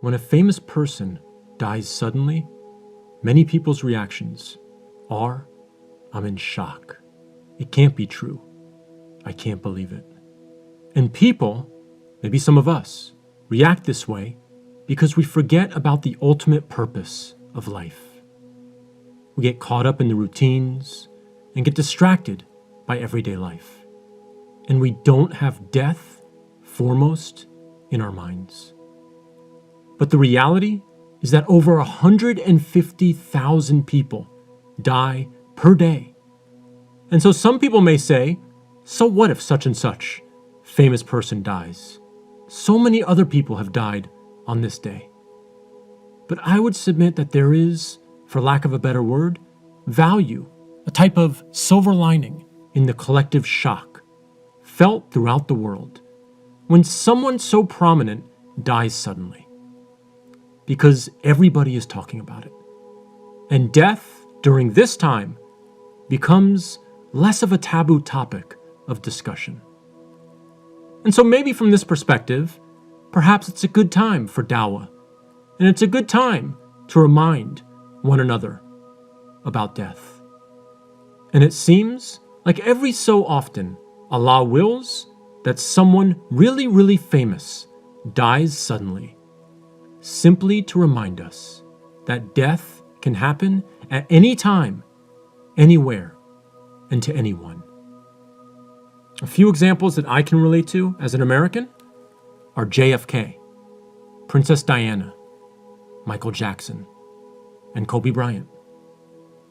When a famous person dies suddenly, many people's reactions are, I'm in shock. It can't be true. I can't believe it. And people, maybe some of us, react this way because we forget about the ultimate purpose of life. We get caught up in the routines and get distracted by everyday life. And we don't have death foremost in our minds. But the reality is that over 150,000 people die per day. And so some people may say, so what if such and such famous person dies? So many other people have died on this day. But I would submit that there is, for lack of a better word, value, a type of silver lining in the collective shock felt throughout the world when someone so prominent dies suddenly. Because everybody is talking about it. And death during this time becomes less of a taboo topic of discussion. And so maybe from this perspective, perhaps it's a good time for dawah, and it's a good time to remind one another about death. And it seems like every so often, Allah wills that someone really, really famous dies suddenly, simply to remind us that death can happen at any time, anywhere, and to anyone. A few examples that I can relate to as an American are JFK, Princess Diana, Michael Jackson, and Kobe Bryant.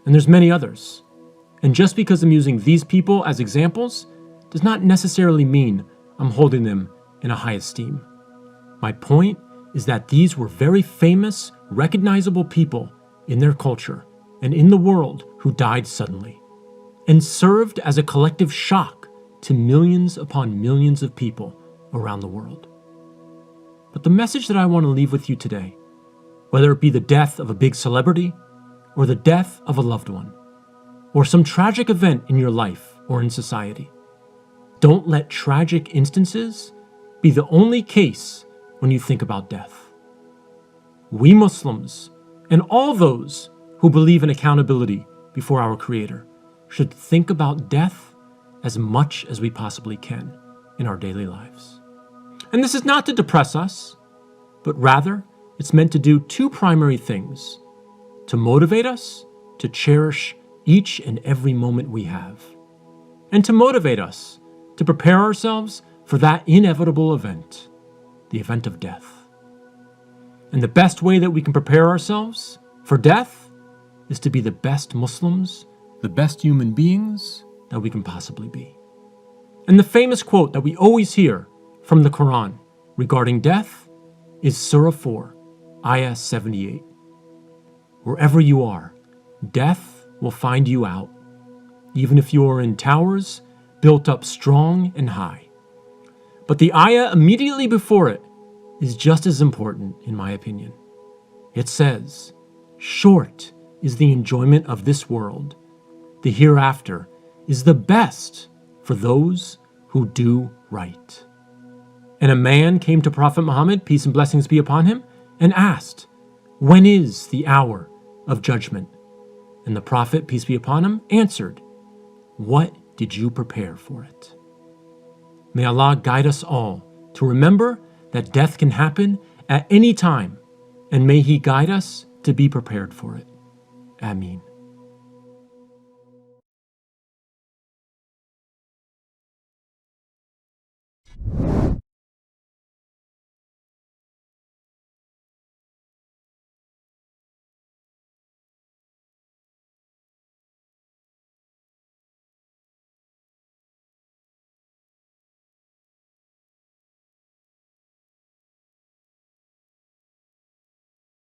And there's many others. And just because I'm using these people as examples does not necessarily mean I'm holding them in a high esteem. My point is that these were very famous, recognizable people in their culture and in the world who died suddenly and served as a collective shock to millions upon millions of people around the world. But the message that I want to leave with you today, whether it be the death of a big celebrity or the death of a loved one, or some tragic event in your life or in society, don't let tragic instances be the only case when you think about death. We Muslims, and all those who believe in accountability before our Creator, should think about death as much as we possibly can in our daily lives. And this is not to depress us, but rather it's meant to do two primary things: to motivate us to cherish each and every moment we have, and to motivate us to prepare ourselves for that inevitable event, the event of death. And the best way that we can prepare ourselves for death is to be the best Muslims, the best human beings that we can possibly be. And the famous quote that we always hear from the Quran regarding death is Surah 4, Ayah 78. Wherever you are, death will find you out, even if you are in towers built up strong and high. But the ayah immediately before it is just as important, in my opinion. It says, "Short is the enjoyment of this world. The hereafter is the best for those who do right." And a man came to Prophet Muhammad, peace and blessings be upon him, and asked, "When is the hour of judgment?" And the Prophet, peace be upon him, answered, "What did you prepare for it?" May Allah guide us all to remember that death can happen at any time, and may He guide us to be prepared for it. Ameen.